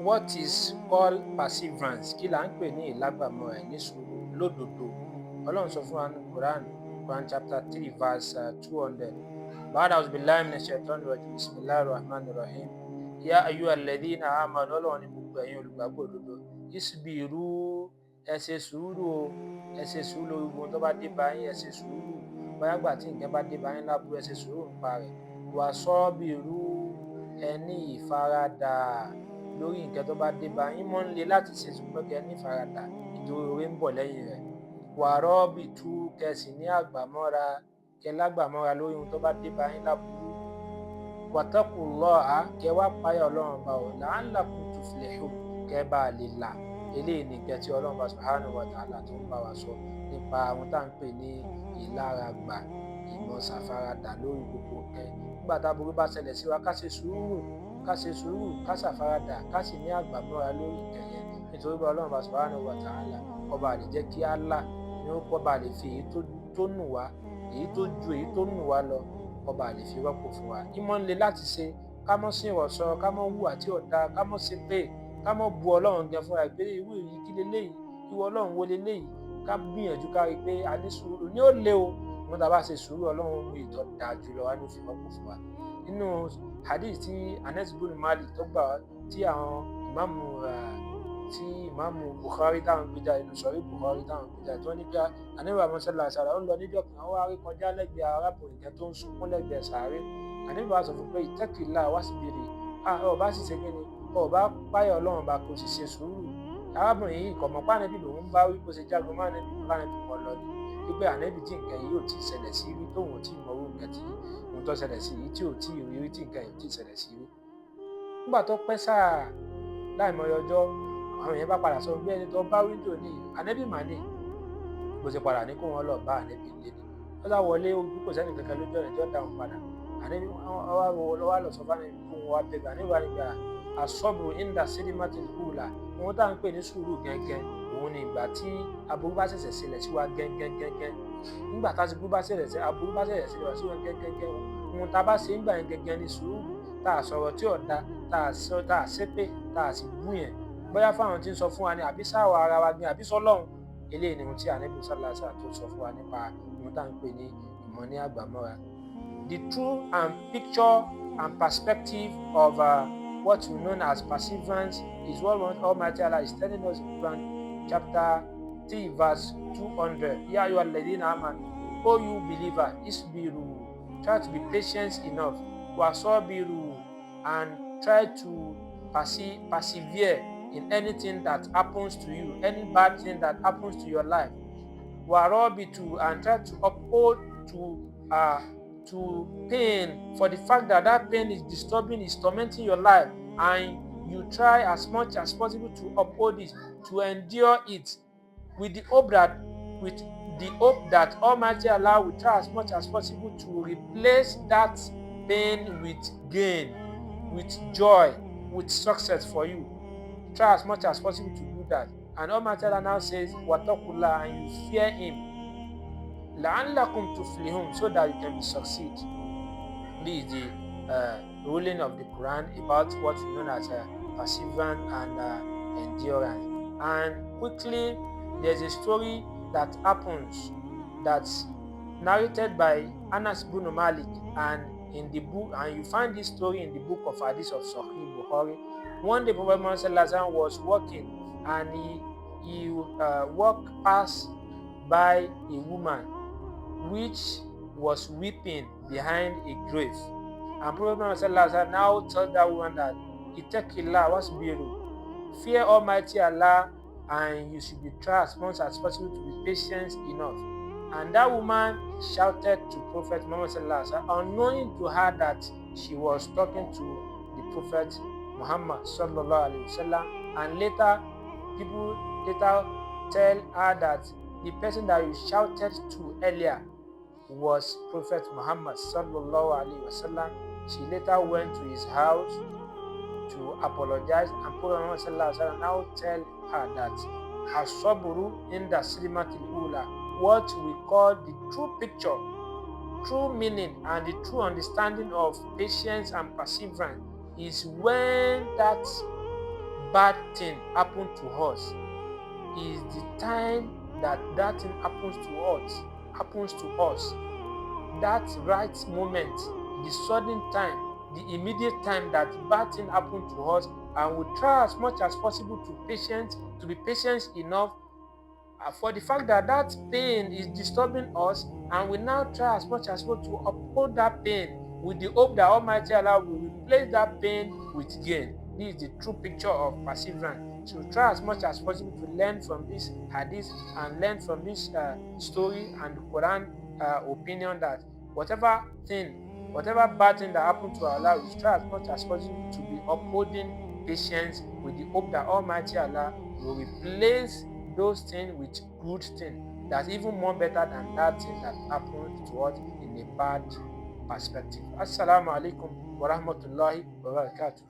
what is called perseverance? Kí là ń pè ní ìlágbàmọ́ra ní sùúrù lódodo? Ọlọ́run sọ fún wa ní Quran chapter 3 verse 200. Ba'da a'udhu billahi minash shaitanir rajim. Bismillahir rahmanir rahim. Ya ayyuhal ladhina amanu, Ọlọ́run ní gbogbo ẹ̀yin olùgbàgbọ́ òdodo. Isbiru, ẹ ṣe sùúrù o, ẹ ṣe sùúrù lórí ohun tó bá dé bá yín, ẹ ṣe sùúrù. Bóyá gbà tí nǹkan bá dé bá yín láburú, ẹ ṣe sùúrù nípa rẹ̀. Wasabiru, ẹ ní ìfaradà lórí nǹkan tó bá dé bá yín. Mọ́ ń le láti ṣe ṣùgbọ́n kẹ́ ní ìfaradà nítorí oore ń bọ̀ lẹ́yìn rẹ̀. Warabitu, kẹ́ sì ní àgbàmọ́ra, kẹ́ lágbàmọ́ra lórí ohun tó bá dé bá yín láburú. Wattaqullaha, kẹ́ wá páyà Ọlọ́run bá ọ la'allakum tuflihun, kẹ́ bá lè là. Eléyìí ni nǹkan tí Ọlọ́run bá subhanahu wa ta'ala tó ń bá wa sọ nípa àwọn tá à ń pè ní ìláragbà, ìmọ̀ ṣàfaradà lórí gbogbo nǹkan. Nígbà táburú bá ṣẹlẹ̀ sí wa, ká ṣe sùúrù, ká ṣàfaradà, ká sì ní àgbàmọ́ra lórí nǹkan yẹn. Nítorí pé Ọlọ́run bá subhanahu wa ta'ala ọba lè jẹ́ kí Allah ní ó kọ́ bá lè fi èyí tó nù wá, èyí tó ju èyí tó nù wá lọ, ọba lè fi rọ́pò fún wa. Ìmọ̀ ń le láti ṣe, ká mọ́ sí ìwọ̀sọ, ká mọ́ hùwà tí ò dáa, ká mọ́ ṣe pé, ká mọ́ bu Ọlọ́run gan fúnra pé irú èyí kí leléyìí, irú Ọlọ́run wo leléyìí. Ká gbìyànjú ká rí pé a ní sùúrù. Ní ó le o, wọ́n tá bá ṣe sùúrù, Ọlọ́run mú ìtọ́ dáa jùlọ wá ní ó fi rọ́pò fún wa. Nínú hadith tí Anas ibn Malik tó gbà wá, tí àwọn ìmáàmù Bukhari táwọn gbé jáde, inú sọ̀rí Bukhari táwọn gbé jáde, tí wọ́n ní pé Ànábì Muhammad sallallahu alaihi wasallam ó lọ níjọ́ kan, ó wá rí kọjá lẹ́gbẹ̀ẹ́ arábìnrin kan tó ń sunkún lẹ́gbẹ̀ẹ́ sàárè. Ànábì wa sọ fún pé ittaqillah wasbiri, ọba sì ṣe kíni, ọba páyà Ọlọ́run bá kò sì ṣe sùúrù. Arábìnrin yìí kò mọ̀ pé Ànábì lòun bá wí bó ṣe jágun má Ànábì wọn lọ ni wípé Ànábì tí nǹkan yìí ò tí ì ṣẹlẹ̀ sí rí, tóun ò tí ì mọ orú nǹkan tí ohun tó ṣẹlẹ̀ sí yìí tí ò tí ì rí tí nǹkan yìí ò tí ì ṣẹlẹ̀ sí rí. Nígbà tó pẹ́ sáà láìmọye ọjọ́, àwọn èèyàn bá padà sọ pé ẹni tó bá wíńdò ní Ànábì mà ní. Bó ṣe padà ní kó wọn lọ bá Ànábì nílé ni. Ó sá wọlé, kò sẹ́ni kankan lójú ọ̀nà tí ó dáhùn padà. Ànábì wá lọ sọ fún Ànábì kó wọn wá bẹ̀rẹ̀. Ànábì wá nígbà as-sabru inda sidmatil ula. Ohun tá à ń pè ní sùúrù gẹ́gẹ́, òun ni ìgbà tí aburú bá ṣẹ̀ṣẹ̀ ṣẹlẹ̀ sí wa gẹ́gẹ́. Nígbà tá aburú bá ṣẹ̀ṣẹ̀ ṣẹlẹ̀ sí wa gẹ́gẹ́, ohun tá a bá ṣe nígbà yẹn gẹ́gẹ́ ní sùúrù. Tá a sọ̀rọ̀ tí ò da, tá a ṣépè, tá a sì bú yẹn. Bóyá fáwọn tí ń sọ fún wa ni àbí sáwọ ara wa gbin àbí sọ́lọ́run. Eléyìí ni ohun tí Ànábì sallallahu alaihi wasallam tó sọ fún wa nípa ohun tá à ń pè ní ìmọ̀ ní àgbàmọ́ra. The true and picture and perspective of what we know as perseverance is what Almighty Allah is telling us in Quran chapter 3 verse 200. Ya ayyuhal ladhina amanu, O you believer, isbiru, try to be patient enough. Wasabiru, and try to persevere in anything that happens to you, any bad thing that happens to your life. Warabitu, and try to uphold to pain for the fact that pain is disturbing, is tormenting your life, and you try as much as possible to uphold it, to endure it, with the hope that Almighty Allah will try as much as possible to replace that pain with gain, with joy, with success for you. Try as much as possible to do that. And Almighty Allah now says, Wattaqullaha, and you fear Him, la'allakum tuflihun, so that you can succeed. This is the ruling of the Quran about what we know as perseverance and endurance. And quickly, there's a story that happens that's narrated by Anas ibn Malik, and in the book, and you find this story in the book of Hadith of Sahih Bukhari. One day, Prophet Muhammad sallallahu alaihi wasallam was walking, and he walked past by a woman which was weeping behind a grave. And Prophet Muhammad sallallahu alaihi wasallam now told that woman that ittaqillah wasbiru, fear Almighty Allah, and you should be try as much as possible to be patient enough. And that woman shouted to Prophet Muhammad sallallahu alaihi wasallam, unknowing to her that she was talking to the Prophet Muhammad sallallahu alaihi wasallam. And later, people tell her that the person that you shouted to earlier was Prophet Muhammad sallallahu alaihi wasallam. She later went to his house to apologize, and Prophet Muhammad sallallahu alaihi wasallam now tell her that as-sabru inda sidmatil ula, what we call the true picture, true meaning, and the true understanding of patience and perseverance is when that bad thing happen to us is the time that thing happens to us. That right moment, the sudden time, the immediate time that bad thing happened to us, and we try as much as possible to be patient enough for the fact that pain is disturbing us, and we now try as much as possible to uphold that pain with the hope that Almighty Allah will replace that pain with gain. This is the true picture of perseverance. So try as much as possible to learn from this hadith and learn from this story and Quran opinion, that whatever bad thing that happened to Allah, we try as much as possible to be upholding patience with the hope that Almighty Allah will replace those things with good things that's even more better than that thing that happened to us in a bad perspective. Assalamu alaikum wa rahmatullahi wa barakatuh.